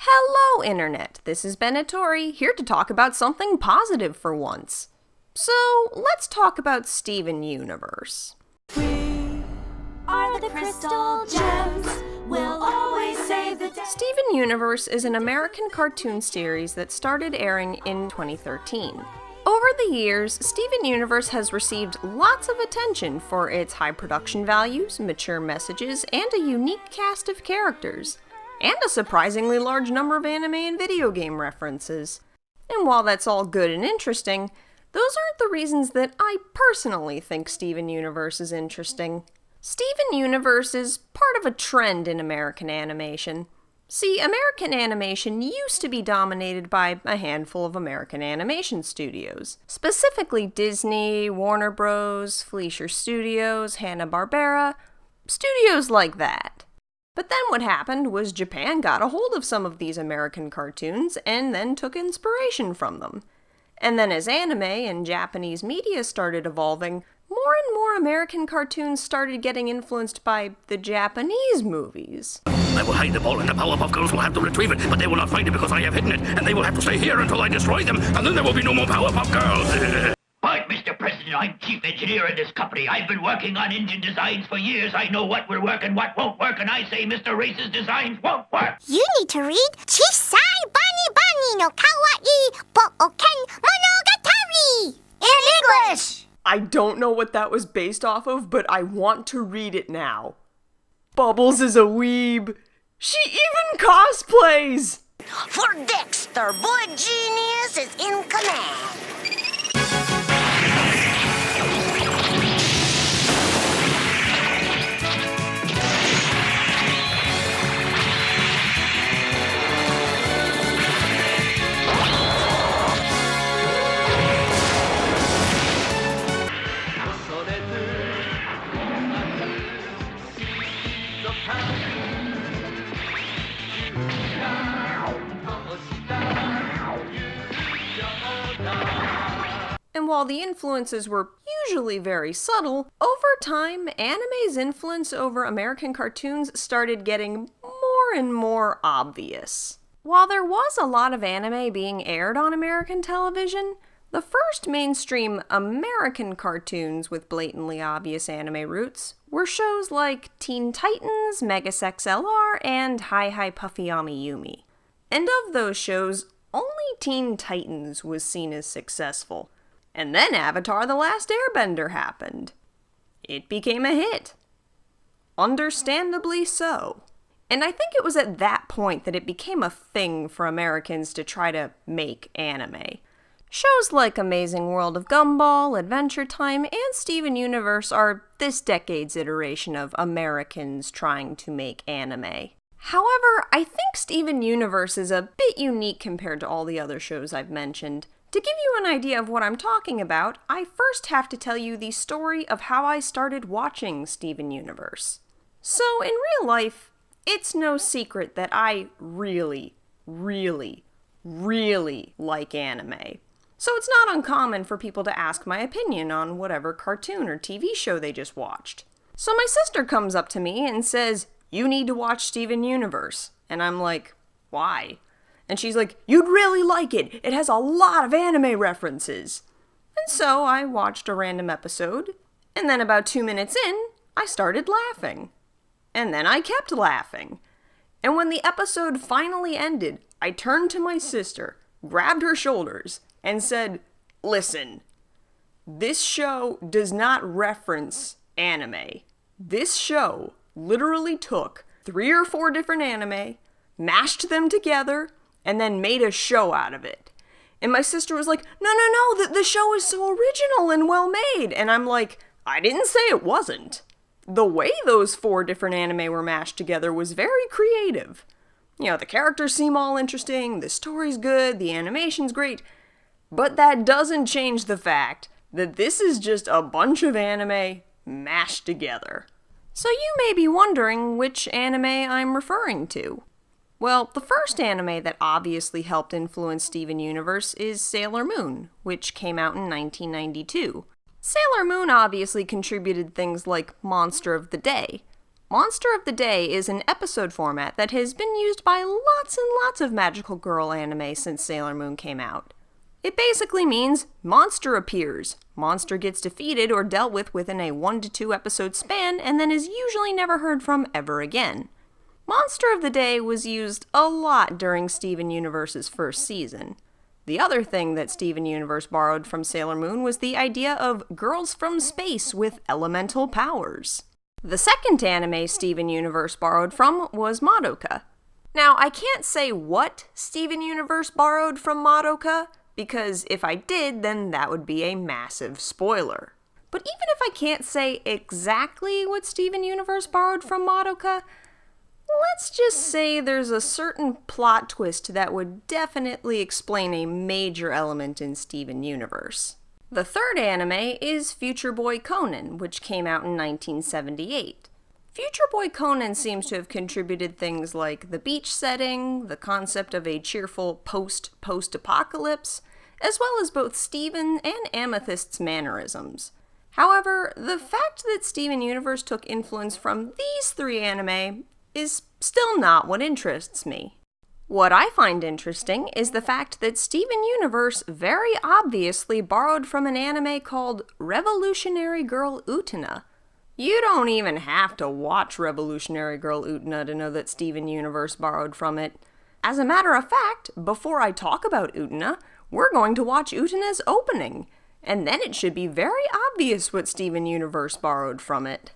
Hello, Internet! This is Benetori, here to talk about something positive for once. So, let's talk about Steven Universe. We are the crystal gems. We'll always save the day. Steven Universe is an American cartoon series that started airing in 2013. Over the years, Steven Universe has received lots of attention for its high production values, mature messages, and a unique cast of characters, and a surprisingly large number of anime and video game references. And while that's all good and interesting, those aren't the reasons that I personally think Steven Universe is interesting. Steven Universe is part of a trend in American animation. See, American animation used to be dominated by a handful of American animation studios, specifically Disney, Warner Bros., Fleischer Studios, Hanna-Barbera, studios like that. But then what happened was Japan got a hold of some of these American cartoons and then took inspiration from them. And then as anime and Japanese media started evolving, more and more American cartoons started getting influenced by the Japanese movies. I will hide the ball and the Powerpuff Girls will have to retrieve it, but they will not find it because I have hidden it, and they will have to stay here until I destroy them, and then there will be no more Powerpuff Girls. Right, Mr. President, I'm chief engineer in this company. I've been working on engine designs for years. I know what will work and what won't work, and I say Mr. Race's designs won't work. You need to read Chisai Bani Bani no Kawaii Booken Monogatari in English. I don't know what that was based off of, but I want to read it now. Bubbles is a weeb. She even cosplays! For Dexter, boy genius is in command. And while the influences were usually very subtle, over time, anime's influence over American cartoons started getting more and more obvious. While there was a lot of anime being aired on American television, the first mainstream American cartoons with blatantly obvious anime roots were shows like Teen Titans, Megas XLR, and Hi Hi Puffy Ami Yumi. And of those shows, only Teen Titans was seen as successful. And then Avatar: The Last Airbender happened. It became a hit. Understandably so. And I think it was at that point that it became a thing for Americans to try to make anime. Shows like Amazing World of Gumball, Adventure Time, and Steven Universe are this decade's iteration of Americans trying to make anime. However, I think Steven Universe is a bit unique compared to all the other shows I've mentioned. To give you an idea of what I'm talking about, I first have to tell you the story of how I started watching Steven Universe. So, in real life, it's no secret that I really like anime. So it's not uncommon for people to ask my opinion on whatever cartoon or TV show they just watched. So my sister comes up to me and says, "You need to watch Steven Universe." And I'm like, "Why?" And she's like, "You'd really like it. It has a lot of anime references." And so I watched a random episode, and then about 2 minutes in, I started laughing. And then I kept laughing. And when the episode finally ended, I turned to my sister, grabbed her shoulders, and said, "Listen, this show does not reference anime. This show literally took 3 or 4 different anime, mashed them together, and then made a show out of it." And my sister was like, no, the show is so original and well made. And I'm like, I didn't say it wasn't. The way those 4 different anime were mashed together was very creative. You know, the characters seem all interesting, the story's good, the animation's great, but that doesn't change the fact that this is just a bunch of anime mashed together. So you may be wondering which anime I'm referring to. Well, the first anime that obviously helped influence Steven Universe is Sailor Moon, which came out in 1992. Sailor Moon obviously contributed things like Monster of the Day, Monster of the Day is an episode format that has been used by lots and lots of magical girl anime since Sailor Moon came out. It basically means monster appears, monster gets defeated or dealt with within a 1 to 2 episode span, and then is usually never heard from ever again. Monster of the Day was used a lot during Steven Universe's first season. The other thing that Steven Universe borrowed from Sailor Moon was the idea of girls from space with elemental powers. The second anime Steven Universe borrowed from was Madoka. Now, I can't say what Steven Universe borrowed from Madoka, because if I did, then that would be a massive spoiler. But even if I can't say exactly what Steven Universe borrowed from Madoka, let's just say there's a certain plot twist that would definitely explain a major element in Steven Universe. The third anime is Future Boy Conan, which came out in 1978. Future Boy Conan seems to have contributed things like the beach setting, the concept of a cheerful post-apocalypse, as well as both Steven and Amethyst's mannerisms. However, the fact that Steven Universe took influence from these 3 anime is still not what interests me. What I find interesting is the fact that Steven Universe very obviously borrowed from an anime called Revolutionary Girl Utena. You don't even have to watch Revolutionary Girl Utena to know that Steven Universe borrowed from it. As a matter of fact, before I talk about Utena, we're going to watch Utena's opening, and then it should be very obvious what Steven Universe borrowed from it.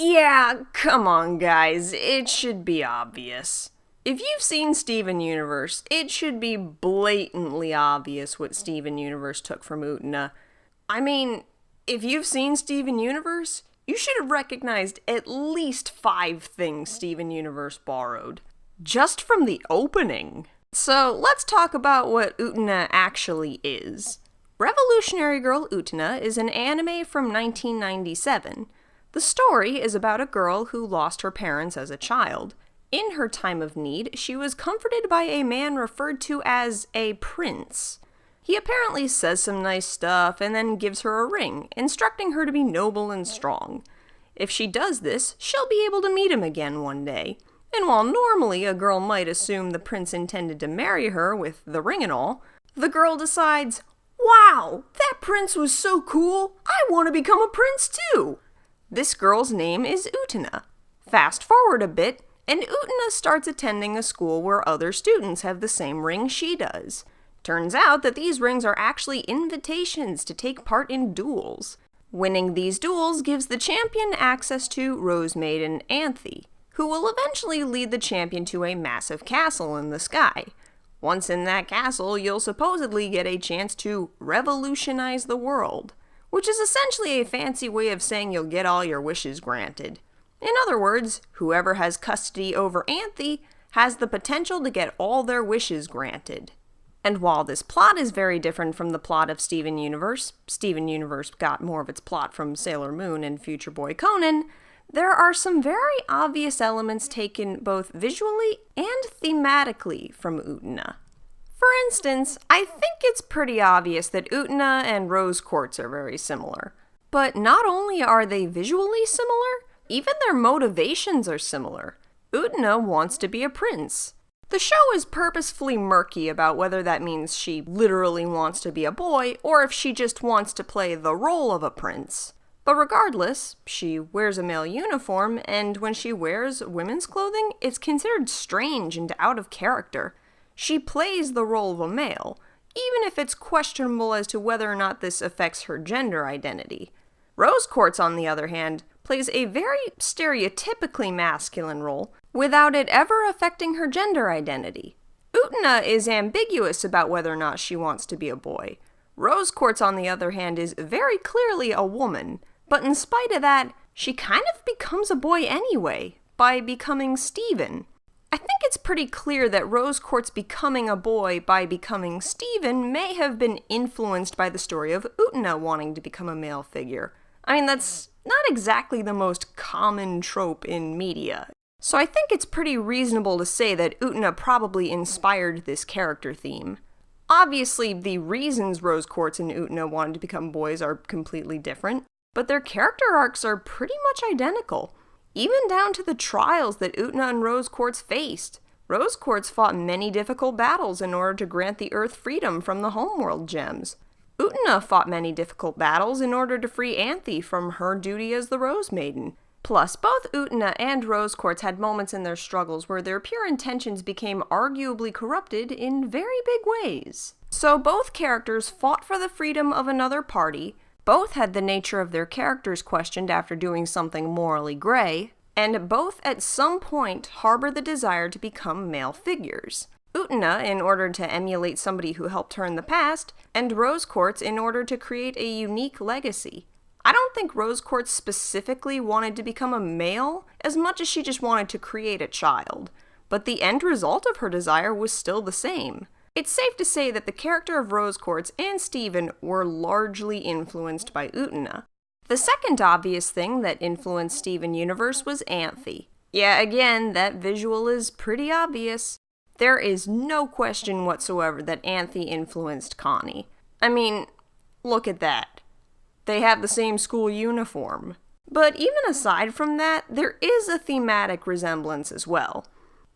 Yeah, come on guys, it should be obvious. If you've seen Steven Universe, it should be blatantly obvious what Steven Universe took from Utena. I mean, if you've seen Steven Universe, you should have recognized at least 5 things Steven Universe borrowed, just from the opening. So let's talk about what Utena actually is. Revolutionary Girl Utena is an anime from 1997. The story is about a girl who lost her parents as a child. In her time of need, she was comforted by a man referred to as a prince. He apparently says some nice stuff and then gives her a ring, instructing her to be noble and strong. If she does this, she'll be able to meet him again one day. And while normally a girl might assume the prince intended to marry her with the ring and all, the girl decides, "Wow, that prince was so cool, I want to become a prince too!" This girl's name is Utena. Fast forward a bit, and Utena starts attending a school where other students have the same ring she does. Turns out that these rings are actually invitations to take part in duels. Winning these duels gives the champion access to Rose Maiden Anthe, who will eventually lead the champion to a massive castle in the sky. Once in that castle, you'll supposedly get a chance to revolutionize the world, which is essentially a fancy way of saying you'll get all your wishes granted. In other words, whoever has custody over Anthe has the potential to get all their wishes granted. And while this plot is very different from the plot of Steven Universe got more of its plot from Sailor Moon and Future Boy Conan, there are some very obvious elements taken both visually and thematically from Utena. For instance, I think it's pretty obvious that Utena and Rose Quartz are very similar. But not only are they visually similar, even their motivations are similar. Utena wants to be a prince. The show is purposefully murky about whether that means she literally wants to be a boy or if she just wants to play the role of a prince. But regardless, she wears a male uniform, and when she wears women's clothing, it's considered strange and out of character. She plays the role of a male, even if it's questionable as to whether or not this affects her gender identity. Rose Quartz, on the other hand, plays a very stereotypically masculine role without it ever affecting her gender identity. Utena is ambiguous about whether or not she wants to be a boy. Rose Quartz, on the other hand, is very clearly a woman, but in spite of that, she kind of becomes a boy anyway, by becoming Steven. I think it's pretty clear that Rose Quartz becoming a boy by becoming Steven may have been influenced by the story of Utena wanting to become a male figure. I mean, that's not exactly the most common trope in media. So I think it's pretty reasonable to say that Utena probably inspired this character theme. Obviously, the reasons Rose Quartz and Utena wanted to become boys are completely different, but their character arcs are pretty much identical, even down to the trials that Utena and Rose Quartz faced. Rose Quartz fought many difficult battles in order to grant the Earth freedom from the Homeworld gems. Utena fought many difficult battles in order to free Anthe from her duty as the Rose Maiden. Plus, both Utena and Rose Quartz had moments in their struggles where their pure intentions became arguably corrupted in very big ways. So both characters fought for the freedom of another party, both had the nature of their characters questioned after doing something morally gray, and both at some point harbor the desire to become male figures. Utena in order to emulate somebody who helped her in the past, and Rose Quartz in order to create a unique legacy. I don't think Rose Quartz specifically wanted to become a male as much as she just wanted to create a child, but the end result of her desire was still the same. It's safe to say that the character of Rose Quartz and Steven were largely influenced by Utena. The second obvious thing that influenced Steven Universe was Anthe. Yeah, again, that visual is pretty obvious. There is no question whatsoever that Anthe influenced Connie. I mean, look at that. They have the same school uniform. But even aside from that, there is a thematic resemblance as well.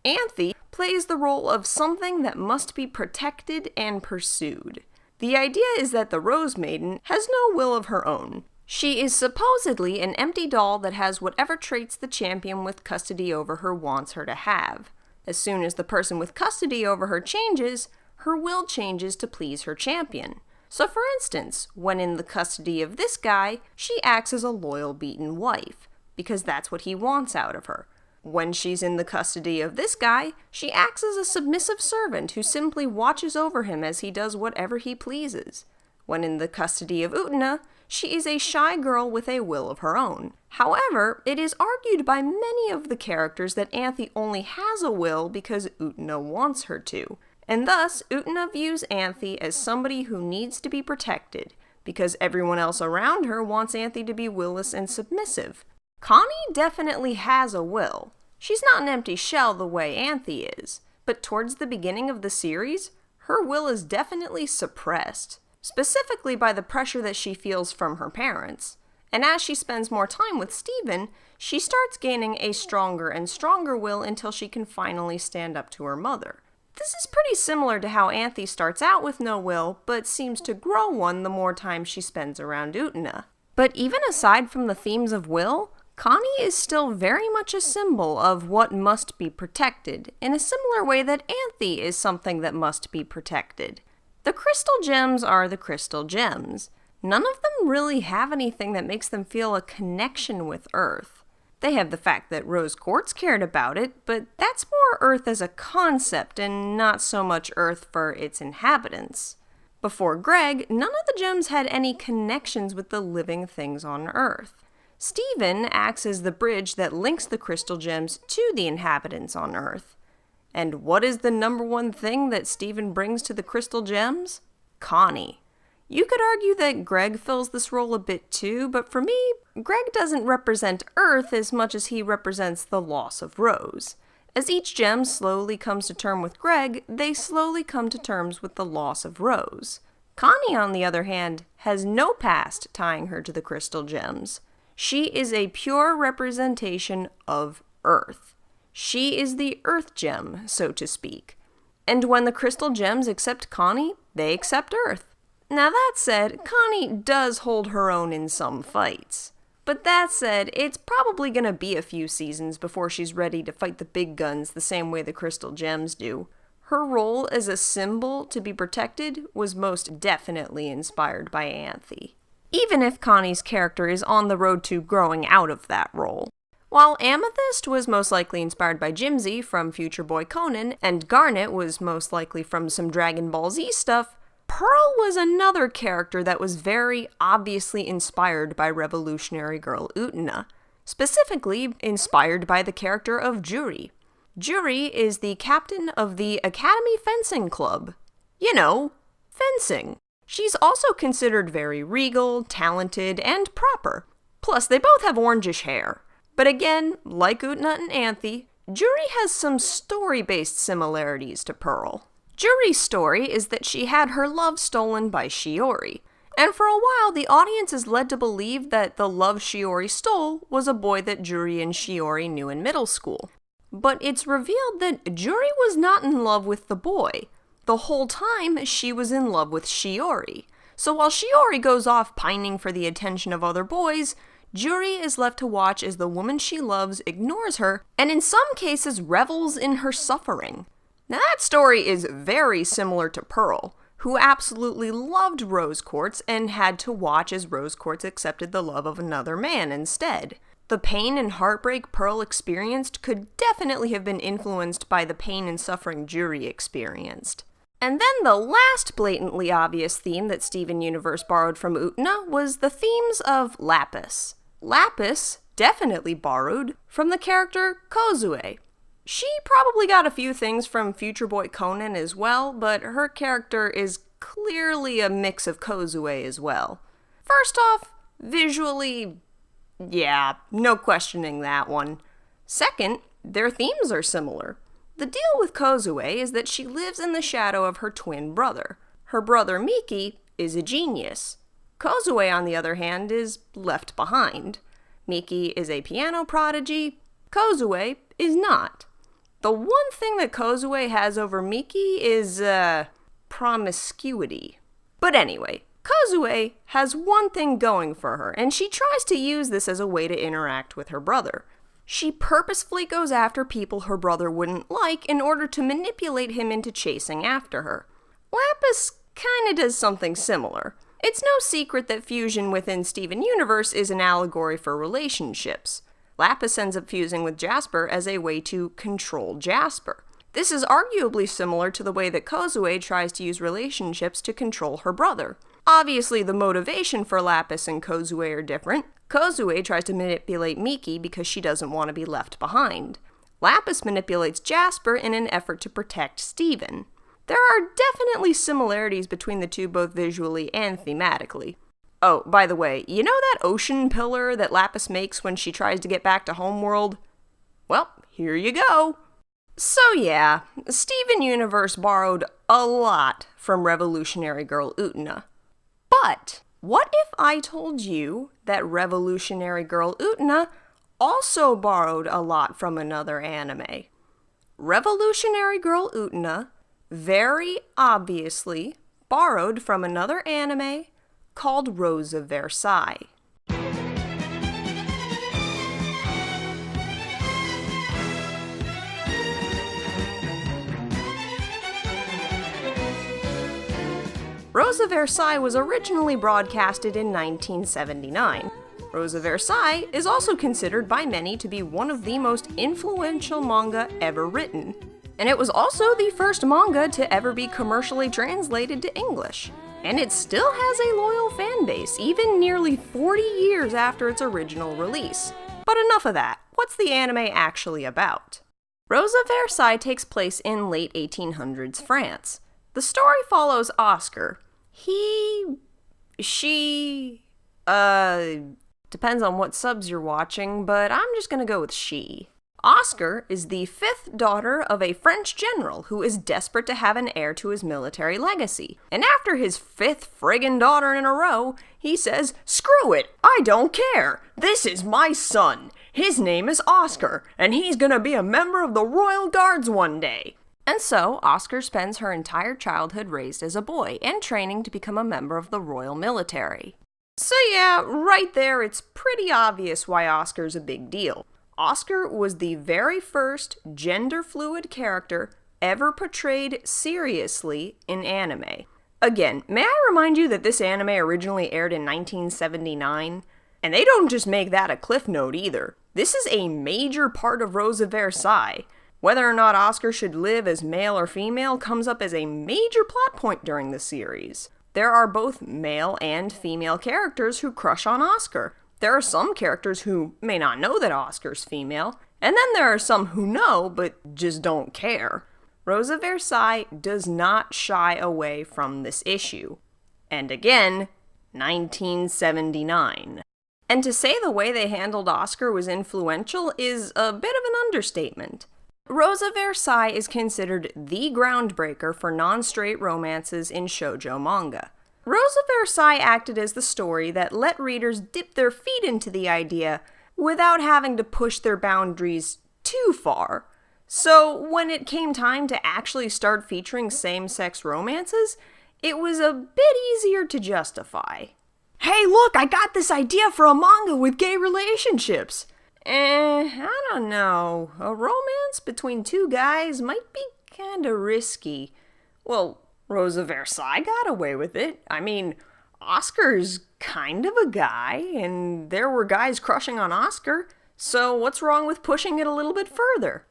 Anthe plays the role of something that must be protected and pursued. The idea is that the Rose Maiden has no will of her own. She is supposedly an empty doll that has whatever traits the champion with custody over her wants her to have. As soon as the person with custody over her changes, her will changes to please her champion. So for instance, when in the custody of this guy, she acts as a loyal beaten wife, because that's what he wants out of her. When she's in the custody of this guy, she acts as a submissive servant who simply watches over him as he does whatever he pleases. When in the custody of Utena, she is a shy girl with a will of her own. However, it is argued by many of the characters that Anthe only has a will because Utena wants her to. And thus, Utena views Anthe as somebody who needs to be protected, because everyone else around her wants Anthe to be willless and submissive. Connie definitely has a will. She's not an empty shell the way Anthe is, but towards the beginning of the series, her will is definitely suppressed, specifically by the pressure that she feels from her parents. And as she spends more time with Steven, she starts gaining a stronger and stronger will until she can finally stand up to her mother. This is pretty similar to how Anthe starts out with no will, but seems to grow one the more time she spends around Utena. But even aside from the themes of will, Connie is still very much a symbol of what must be protected, in a similar way that Anthe is something that must be protected. The crystal gems are the crystal gems. None of them really have anything that makes them feel a connection with Earth. They have the fact that Rose Quartz cared about it, but that's more Earth as a concept and not so much Earth for its inhabitants. Before Greg, none of the gems had any connections with the living things on Earth. Steven acts as the bridge that links the crystal gems to the inhabitants on Earth. And what is the number one thing that Steven brings to the Crystal Gems? Connie. You could argue that Greg fills this role a bit too, but for me, Greg doesn't represent Earth as much as he represents the loss of Rose. As each gem slowly comes to terms with Greg, they slowly come to terms with the loss of Rose. Connie, on the other hand, has no past tying her to the Crystal Gems. She is a pure representation of Earth. She is the Earth gem, so to speak. And when the Crystal Gems accept Connie, they accept Earth. Now that said, Connie does hold her own in some fights. But that said, it's probably gonna be a few seasons before she's ready to fight the big guns the same way the Crystal Gems do. Her role as a symbol to be protected was most definitely inspired by Anthe, even if Connie's character is on the road to growing out of that role. While Amethyst was most likely inspired by Jimsy from Future Boy Conan, and Garnet was most likely from some Dragon Ball Z stuff, Pearl was another character that was very obviously inspired by Revolutionary Girl Utena, specifically inspired by the character of Juri. Juri is the captain of the Academy Fencing Club. You know, fencing. She's also considered very regal, talented, and proper. Plus, they both have orangish hair. But again, like Utena and Anthe, Juri has some story-based similarities to Pearl. Juri's story is that she had her love stolen by Shiori, and for a while the audience is led to believe that the love Shiori stole was a boy that Juri and Shiori knew in middle school. But it's revealed that Juri was not in love with the boy. The whole time, she was in love with Shiori. So while Shiori goes off pining for the attention of other boys, Juri is left to watch as the woman she loves ignores her, and in some cases revels in her suffering. Now that story is very similar to Pearl, who absolutely loved Rose Quartz and had to watch as Rose Quartz accepted the love of another man instead. The pain and heartbreak Pearl experienced could definitely have been influenced by the pain and suffering Juri experienced. And then the last blatantly obvious theme that Steven Universe borrowed from Utena was the themes of Lapis. Lapis definitely borrowed from the character Kozue. She probably got a few things from Future Boy Conan as well, but her character is clearly a mix of Kozue as well. First off, visually, yeah, no questioning that one. Second, their themes are similar. The deal with Kozue is that she lives in the shadow of her twin brother. Her brother Miki is a genius. Kozue, on the other hand, is left behind. Miki is a piano prodigy. Kozue is not. The one thing that Kozue has over Miki is, promiscuity. But anyway, Kozue has one thing going for her, and she tries to use this as a way to interact with her brother. She purposefully goes after people her brother wouldn't like in order to manipulate him into chasing after her. Lapis kinda does something similar. It's no secret that fusion within Steven Universe is an allegory for relationships. Lapis ends up fusing with Jasper as a way to control Jasper. This is arguably similar to the way that Kozue tries to use relationships to control her brother. Obviously, the motivation for Lapis and Kozue are different. Kozue tries to manipulate Miki because she doesn't want to be left behind. Lapis manipulates Jasper in an effort to protect Steven. There are definitely similarities between the two both visually and thematically. Oh, by the way, you know that ocean pillar that Lapis makes when she tries to get back to Homeworld? Well, here you go. So yeah, Steven Universe borrowed a lot from Revolutionary Girl Utena. But what if I told you that Revolutionary Girl Utena also borrowed a lot from another anime? Revolutionary Girl Utena very obviously borrowed from another anime called Rose of Versailles. Rose of Versailles was originally broadcasted in 1979. Rose of Versailles is also considered by many to be one of the most influential manga ever written. And it was also the first manga to ever be commercially translated to English. And it still has a loyal fan base, even nearly 40 years after its original release. But enough of that. What's the anime actually about? Rosa Versailles takes place in late 1800s France. The story follows Oscar. Depends on what subs you're watching, but I'm just gonna go with she. Oscar is the fifth daughter of a French general who is desperate to have an heir to his military legacy. And after his fifth friggin' daughter in a row, he says, "Screw it, I don't care. This is my son. His name is Oscar, and he's gonna be a member of the Royal Guards one day." And so, Oscar spends her entire childhood raised as a boy and training to become a member of the Royal Military. So yeah, right there, it's pretty obvious why Oscar's a big deal. Oscar was the very first gender-fluid character ever portrayed seriously in anime. Again, may I remind you that this anime originally aired in 1979? And they don't just make that a cliff note either. This is a major part of Rosa Versailles. Whether or not Oscar should live as male or female comes up as a major plot point during the series. There are both male and female characters who crush on Oscar. There are some characters who may not know that Oscar's female, and then there are some who know but just don't care. Rosa Versailles does not shy away from this issue. And again, 1979. And to say the way they handled Oscar was influential is a bit of an understatement. Rosa Versailles is considered the groundbreaker for non-straight romances in shoujo manga. Rosa Versailles acted as the story that let readers dip their feet into the idea without having to push their boundaries too far. So when it came time to actually start featuring same-sex romances, it was a bit easier to justify. Hey look, I got this idea for a manga with gay relationships! I don't know. A romance between two guys might be kinda risky. Well, Rosa Versailles got away with it. I mean, Oscar's kind of a guy, and there were guys crushing on Oscar, so what's wrong with pushing it a little bit further?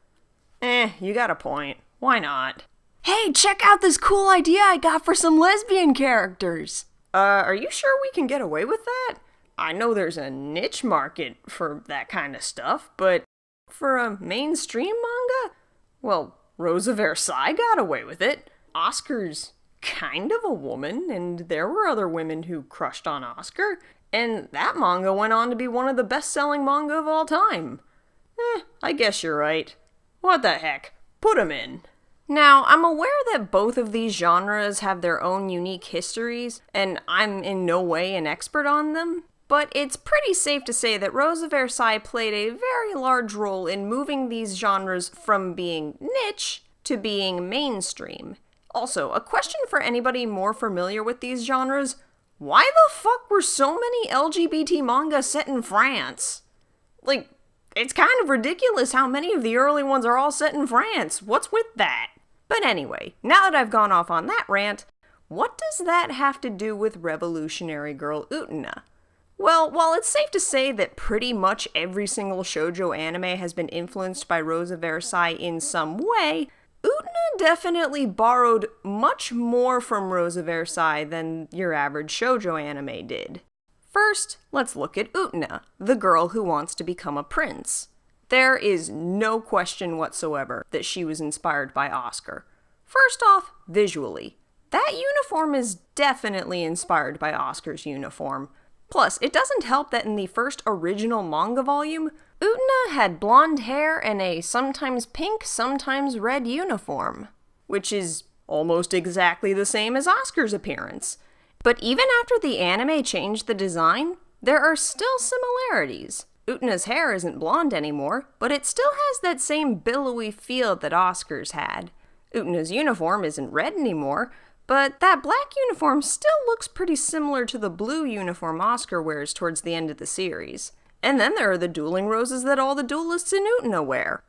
You got a point. Why not? Hey, check out this cool idea I got for some lesbian characters! Are you sure we can get away with that? I know there's a niche market for that kind of stuff, but for a mainstream manga? Well, Rosa Versailles got away with it. Oscar's kind of a woman, and there were other women who crushed on Oscar, and that manga went on to be one of the best-selling manga of all time. I guess you're right. What the heck? Put 'em in. Now, I'm aware that both of these genres have their own unique histories, and I'm in no way an expert on them, but it's pretty safe to say that Rosa Versailles played a very large role in moving these genres from being niche to being mainstream. Also, a question for anybody more familiar with these genres: why the fuck were so many LGBT manga set in France? Like, it's kind of ridiculous how many of the early ones are all set in France. What's with that? But anyway, now that I've gone off on that rant, what does that have to do with Revolutionary Girl Utena? Well, while it's safe to say that pretty much every single shoujo anime has been influenced by Rosa Versailles in some way, Utena definitely borrowed much more from Rosa Versailles than your average shoujo anime did. First, let's look at Utena, the girl who wants to become a prince. There is no question whatsoever that she was inspired by Oscar. First off, visually. That uniform is definitely inspired by Oscar's uniform. Plus, it doesn't help that in the first original manga volume, Utena had blonde hair and a sometimes pink, sometimes red uniform, which is almost exactly the same as Oscar's appearance. But even after the anime changed the design, there are still similarities. Utena's hair isn't blonde anymore, but it still has that same billowy feel that Oscar's had. Utena's uniform isn't red anymore, but that black uniform still looks pretty similar to the blue uniform Oscar wears towards the end of the series. And then there are the dueling roses that all the duelists in Utena wear.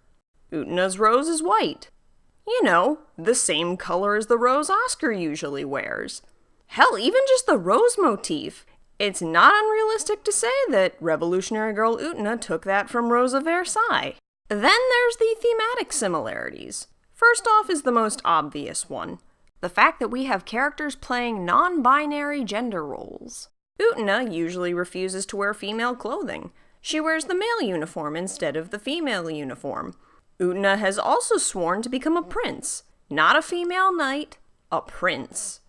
Utena's rose is white. You know, the same color as the rose Oscar usually wears. Hell, even just the rose motif. It's not unrealistic to say that Revolutionary Girl Utena took that from Rosa Versailles. Then there's the thematic similarities. First off is the most obvious one. The fact that we have characters playing non-binary gender roles. Utena usually refuses to wear female clothing. She wears the male uniform instead of the female uniform. Utena has also sworn to become a prince. Not a female knight, a prince.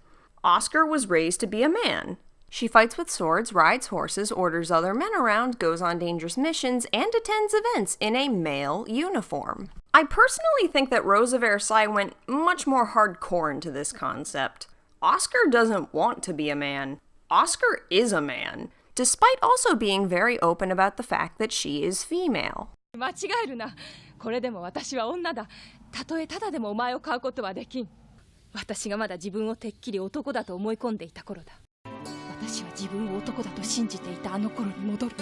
Oscar was raised to be a man. She fights with swords, rides horses, orders other men around, goes on dangerous missions, and attends events in a male uniform. I personally think that Rose of Versailles went much more hardcore into this concept. Oscar doesn't want to be a man. Oscar is a man, despite also being very open about the fact that she is female. 間違えるな。これでも私は女だ。たとえただでもお前を買うことはできん。私がまだ自分をてっきり男だと思い込んでいた頃だ。私は自分を男だと信じていたあの頃に戻る。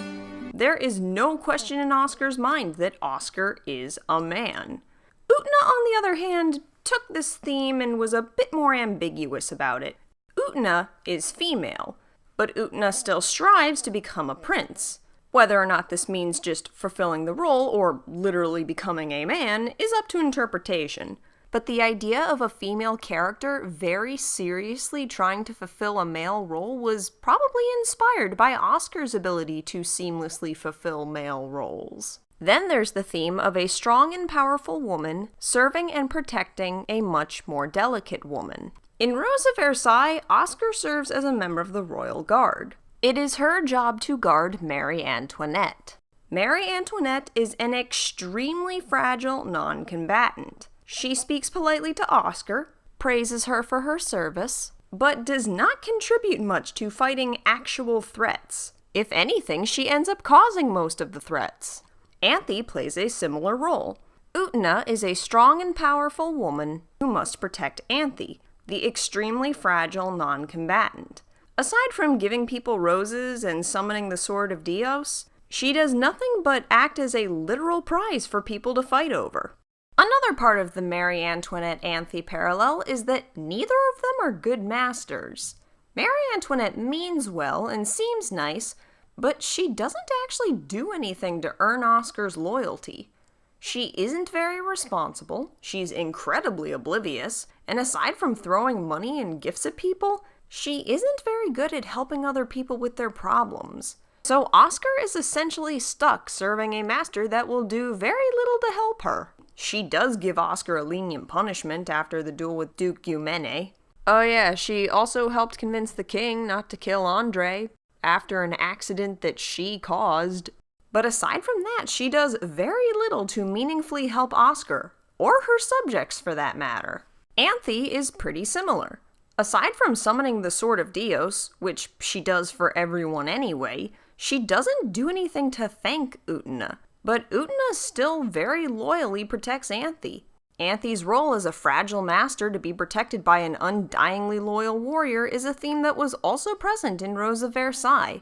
There is no question in Oscar's mind that Oscar is a man. Utena, on the other hand, took this theme and was a bit more ambiguous about it. Utena is female, but Utena still strives to become a prince. Whether or not this means just fulfilling the role or literally becoming a man is up to interpretation. But the idea of a female character very seriously trying to fulfill a male role was probably inspired by Oscar's ability to seamlessly fulfill male roles. Then there's the theme of a strong and powerful woman serving and protecting a much more delicate woman. In Rose of Versailles, Oscar serves as a member of the royal guard. It is her job to guard Marie Antoinette. Marie Antoinette is an extremely fragile non-combatant. She speaks politely to Oscar, praises her for her service, but does not contribute much to fighting actual threats. If anything, she ends up causing most of the threats. Anthe plays a similar role. Utena is a strong and powerful woman who must protect Anthe, the extremely fragile non-combatant. Aside from giving people roses and summoning the Sword of Dios, she does nothing but act as a literal prize for people to fight over. Another part of the Marie Antoinette-Anthe parallel is that neither of them are good masters. Marie Antoinette means well and seems nice, but she doesn't actually do anything to earn Oscar's loyalty. She isn't very responsible, she's incredibly oblivious, and aside from throwing money and gifts at people, she isn't very good at helping other people with their problems. So Oscar is essentially stuck serving a master that will do very little to help her. She does give Oscar a lenient punishment after the duel with Duke Eumene. Oh yeah, she also helped convince the king not to kill Andre after an accident that she caused. But aside from that, she does very little to meaningfully help Oscar, or her subjects for that matter. Anthe is pretty similar. Aside from summoning the Sword of Dios, which she does for everyone anyway, she doesn't do anything to thank Utena. But Utena still very loyally protects Anthe. Anthe's role as a fragile master to be protected by an undyingly loyal warrior is a theme that was also present in Rose of Versailles.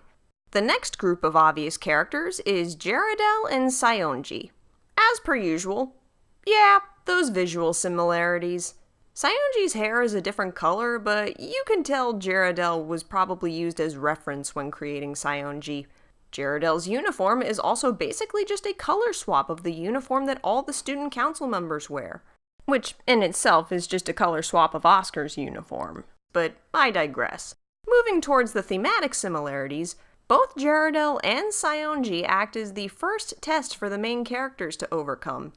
The next group of obvious characters is Gerardel and Saionji. As per usual, yeah, those visual similarities. Saionji's hair is a different color, but you can tell Gerardel was probably used as reference when creating Saionji. Gerardel's uniform is also basically just a color swap of the uniform that all the student council members wear, which in itself is just a color swap of Oscar's uniform. But I digress. Moving towards the thematic similarities, both Gerardel and Saionji act as the first test for the main characters to overcome.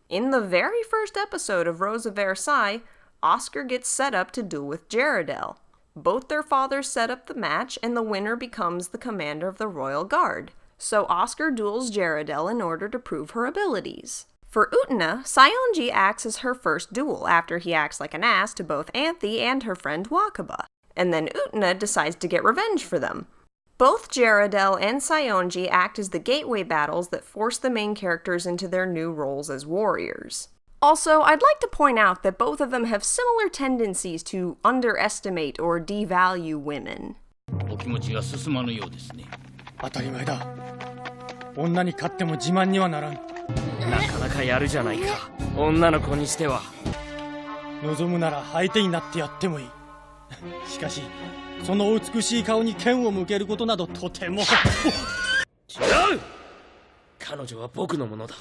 In the very first episode of Rose of Versailles, Oscar gets set up to duel with Gerardel. Both their fathers set up the match, and the winner becomes the commander of the royal guard. So Oscar duels Gerardel in order to prove her abilities. For Utena, Saionji acts as her first duel after he acts like an ass to both Anthe and her friend Wakaba. And then Utena decides to get revenge for them. Both Gerardel and Saionji act as the gateway battles that force the main characters into their new roles as warriors. Also, I'd like to point out that both of them have similar tendencies to underestimate or devalue women. お気持ちが進まぬようですね。当たり前だ。女に勝っても自慢にはならん。なかなかやるじゃないか。女の子にしては。望むなら相手になってやってもいい。しかし、その美しい顔に剣を向けることなどとても。違う！彼女は僕のものだ。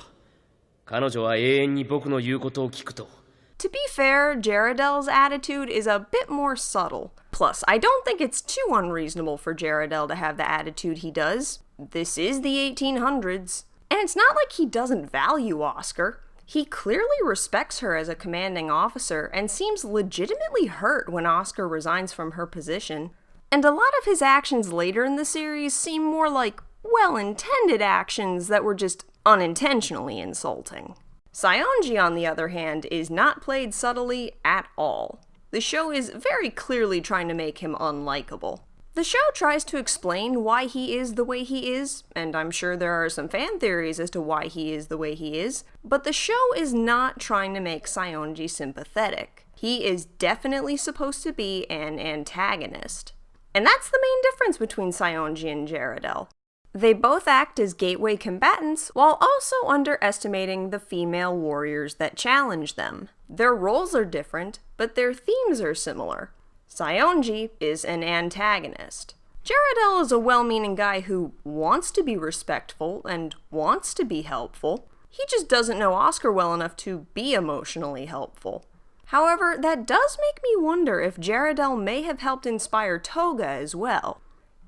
彼女は永遠に僕の言うことを聞くと。To be fair, Gerardel's attitude is a bit more subtle. Plus, I don't think it's too unreasonable for Gerardel to have the attitude he does. This is the 1800s. And it's not like he doesn't value Oscar. He clearly respects her as a commanding officer and seems legitimately hurt when Oscar resigns from her position. And a lot of his actions later in the series seem more like well-intended actions that were just unintentionally insulting. Saionji, on the other hand, is not played subtly at all. The show is very clearly trying to make him unlikable. The show tries to explain why he is the way he is, and I'm sure there are some fan theories as to why he is the way he is, but the show is not trying to make Saionji sympathetic. He is definitely supposed to be an antagonist. And that's the main difference between Saionji and Jaredel. They both act as gateway combatants while also underestimating the female warriors that challenge them. Their roles are different, but their themes are similar. Saionji is an antagonist. Jaredel is a well-meaning guy who wants to be respectful and wants to be helpful. He just doesn't know Oscar well enough to be emotionally helpful. However, that does make me wonder if Jaredel may have helped inspire Toga as well.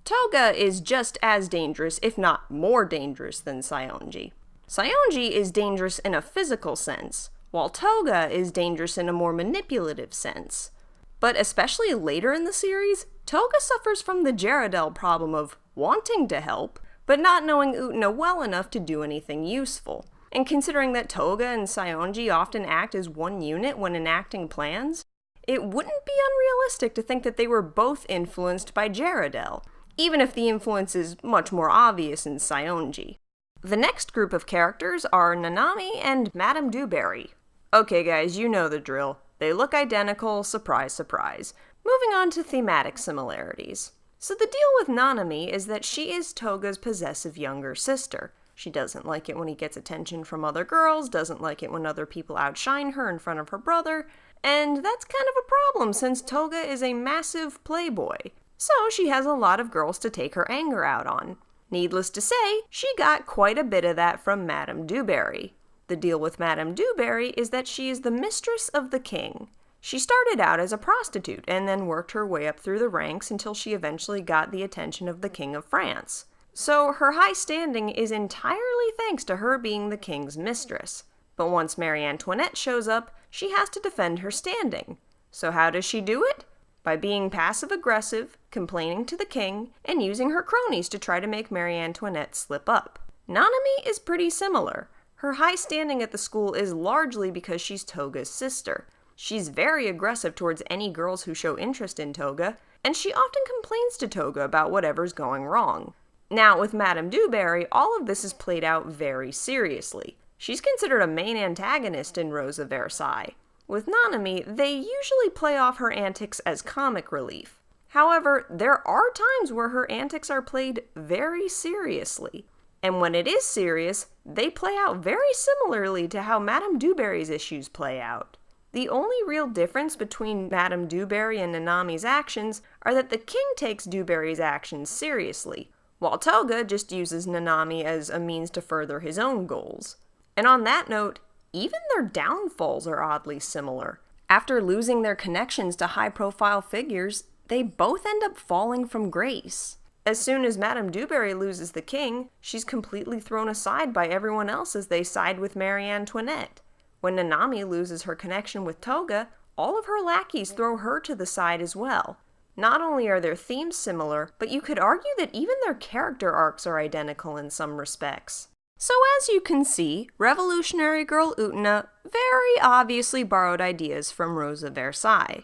Toga is just as dangerous, if not more dangerous, than Saionji. Saionji is dangerous in a physical sense, while Toga is dangerous in a more manipulative sense. But especially later in the series, Toga suffers from the Jaredel problem of wanting to help, but not knowing Utena well enough to do anything useful. And considering that Toga and Saionji often act as one unit when enacting plans, it wouldn't be unrealistic to think that they were both influenced by Jaredel, even if the influence is much more obvious in Saionji. The next group of characters are Nanami and Madame Dewberry. Okay guys, you know the drill. They look identical, surprise, surprise. Moving on to thematic similarities. So the deal with Nanami is that she is Toga's possessive younger sister. She doesn't like it when he gets attention from other girls, doesn't like it when other people outshine her in front of her brother, and that's kind of a problem since Toga is a massive playboy. So she has a lot of girls to take her anger out on. Needless to say, she got quite a bit of that from Madame Dewberry. The deal with Madame Dewberry is that she is the mistress of the king. She started out as a prostitute and then worked her way up through the ranks until she eventually got the attention of the King of France. So her high standing is entirely thanks to her being the king's mistress. But once Marie Antoinette shows up, she has to defend her standing. So how does she do it? By being passive-aggressive, complaining to the king, and using her cronies to try to make Marie Antoinette slip up. Nanami is pretty similar. Her high standing at the school is largely because she's Toga's sister. She's very aggressive towards any girls who show interest in Toga, and she often complains to Toga about whatever's going wrong. Now, with Madame Dewberry, all of this is played out very seriously. She's considered a main antagonist in Rose of Versailles. With Nanami, they usually play off her antics as comic relief. However, there are times where her antics are played very seriously. And when it is serious, they play out very similarly to how Madame Dewberry's issues play out. The only real difference between Madame Dewberry and Nanami's actions are that the king takes Dewberry's actions seriously, while Toga just uses Nanami as a means to further his own goals. And on that note, even their downfalls are oddly similar. After losing their connections to high-profile figures, they both end up falling from grace. As soon as Madame Dewberry loses the king, she's completely thrown aside by everyone else as they side with Marie Antoinette. When Nanami loses her connection with Toga, all of her lackeys throw her to the side as well. Not only are their themes similar, but you could argue that even their character arcs are identical in some respects. So as you can see, Revolutionary Girl Utena very obviously borrowed ideas from Rose of Versailles.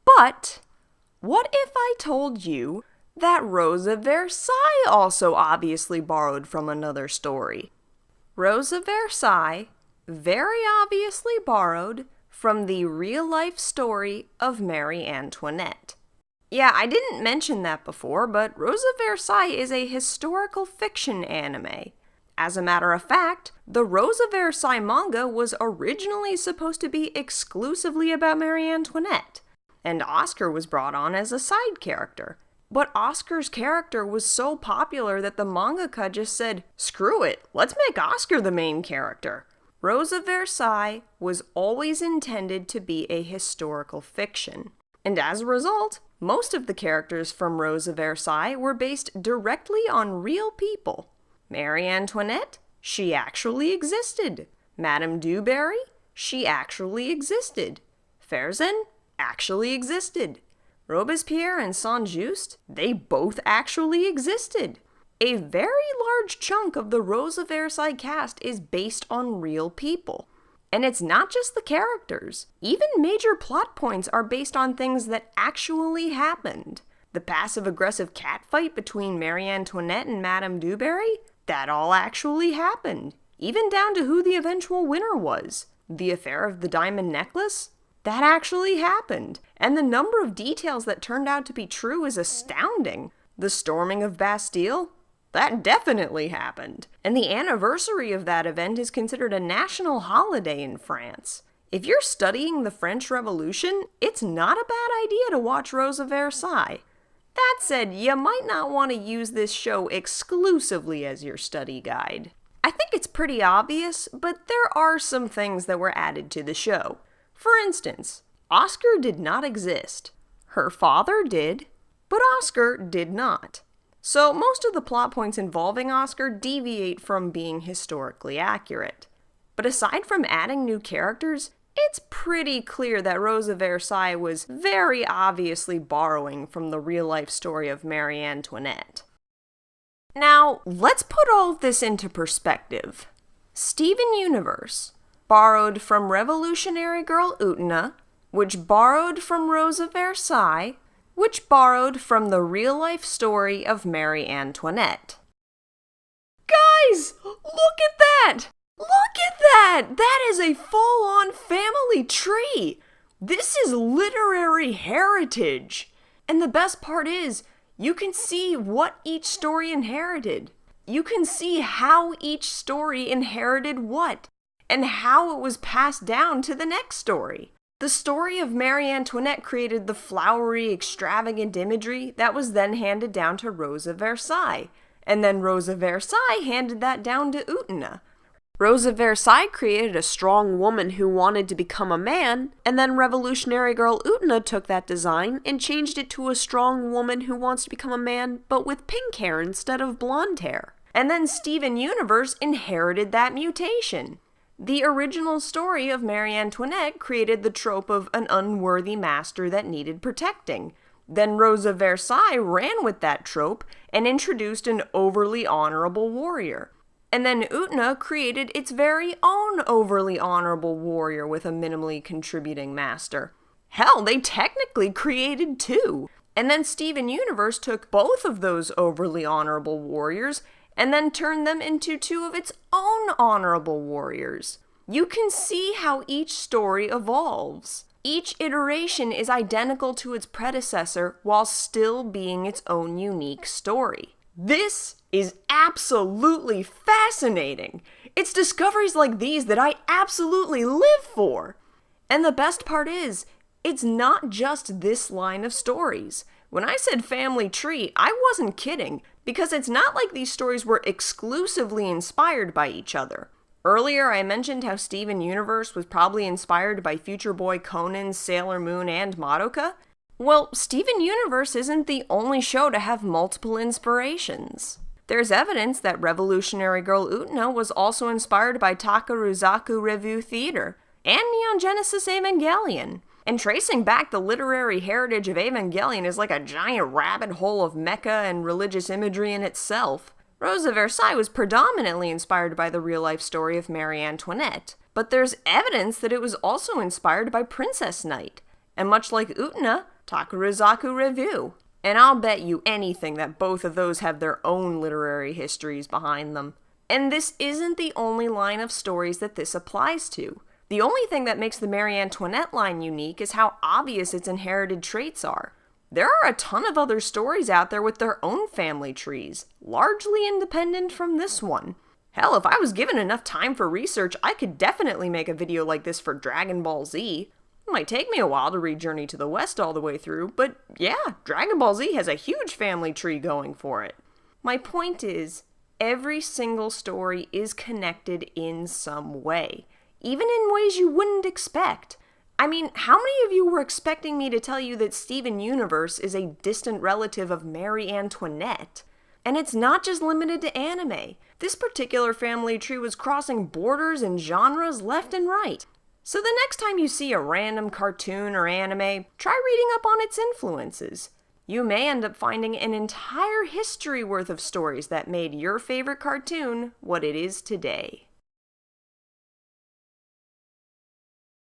But what if I told you that Rose of Versailles also obviously borrowed from another story? Rose of Versailles very obviously borrowed from the real-life story of Marie Antoinette. Yeah, I didn't mention that before, but Rose of Versailles is a historical fiction anime. As a matter of fact, the Rose of Versailles manga was originally supposed to be exclusively about Marie Antoinette, and Oscar was brought on as a side character. But Oscar's character was so popular that the mangaka just said, screw it, let's make Oscar the main character. Rose of Versailles was always intended to be a historical fiction, and as a result, most of the characters from Rose of Versailles were based directly on real people. Marie Antoinette, she actually existed. Madame du Barry? She actually existed. Fersen actually existed. Robespierre and Saint-Just? They both actually existed. A very large chunk of the Rose of Versailles cast is based on real people. And it's not just the characters. Even major plot points are based on things that actually happened. The passive-aggressive catfight between Marie Antoinette and Madame du Barry? That all actually happened. Even down to who the eventual winner was. The affair of the diamond necklace? That actually happened. And the number of details that turned out to be true is astounding. The storming of Bastille? That definitely happened. And the anniversary of that event is considered a national holiday in France. If you're studying the French Revolution, it's not a bad idea to watch Rose of Versailles. That said, you might not want to use this show exclusively as your study guide. I think it's pretty obvious, but there are some things that were added to the show. For instance, Oscar did not exist. Her father did, but Oscar did not. So most of the plot points involving Oscar deviate from being historically accurate. But aside from adding new characters, it's pretty clear that Rose of Versailles was very obviously borrowing from the real-life story of Marie Antoinette. Now, let's put all of this into perspective. Steven Universe borrowed from Revolutionary Girl Utena, which borrowed from Rose of Versailles, which borrowed from the real-life story of Marie Antoinette. Guys, look at that! Look at that! That is a full-on family tree! This is literary heritage! And the best part is, you can see what each story inherited. You can see how each story inherited what, and how it was passed down to the next story. The story of Marie Antoinette created the flowery, extravagant imagery that was then handed down to Rose of Versailles, and then Rose of Versailles handed that down to Utena. Rose of Versailles created a strong woman who wanted to become a man, and then Revolutionary Girl Utena took that design and changed it to a strong woman who wants to become a man, but with pink hair instead of blonde hair. And then Steven Universe inherited that mutation. The original story of Marie Antoinette created the trope of an unworthy master that needed protecting. Then Rose of Versailles ran with that trope and introduced an overly honorable warrior. And then Utena created its very own overly honorable warrior with a minimally contributing master. Hell, they technically created two. And then Steven Universe took both of those overly honorable warriors and then turned them into two of its own honorable warriors. You can see how each story evolves. Each iteration is identical to its predecessor while still being its own unique story. This is absolutely fascinating. It's discoveries like these that I absolutely live for. And the best part is, it's not just this line of stories. When I said family tree, I wasn't kidding, because it's not like these stories were exclusively inspired by each other. Earlier, I mentioned how Steven Universe was probably inspired by Future Boy Conan, Sailor Moon, and Madoka. Well, Steven Universe isn't the only show to have multiple inspirations. There's evidence that Revolutionary Girl Utena was also inspired by Takuruzaku Revue Theater and Neon Genesis Evangelion. And tracing back the literary heritage of Evangelion is like a giant rabbit hole of mecha and religious imagery in itself. Rose of Versailles was predominantly inspired by the real-life story of Marie Antoinette, but there's evidence that it was also inspired by Princess Knight, and much like Utena, Takuruzaku Revue. And I'll bet you anything that both of those have their own literary histories behind them. And this isn't the only line of stories that this applies to. The only thing that makes the Marie Antoinette line unique is how obvious its inherited traits are. There are a ton of other stories out there with their own family trees, largely independent from this one. Hell, if I was given enough time for research, I could definitely make a video like this for Dragon Ball Z. It might take me a while to read Journey to the West all the way through, but yeah, Dragon Ball Z has a huge family tree going for it. My point is, every single story is connected in some way, even in ways you wouldn't expect. I mean, how many of you were expecting me to tell you that Steven Universe is a distant relative of Marie Antoinette? And it's not just limited to anime. This particular family tree was crossing borders and genres left and right. So the next time you see a random cartoon or anime, try reading up on its influences. You may end up finding an entire history worth of stories that made your favorite cartoon what it is today.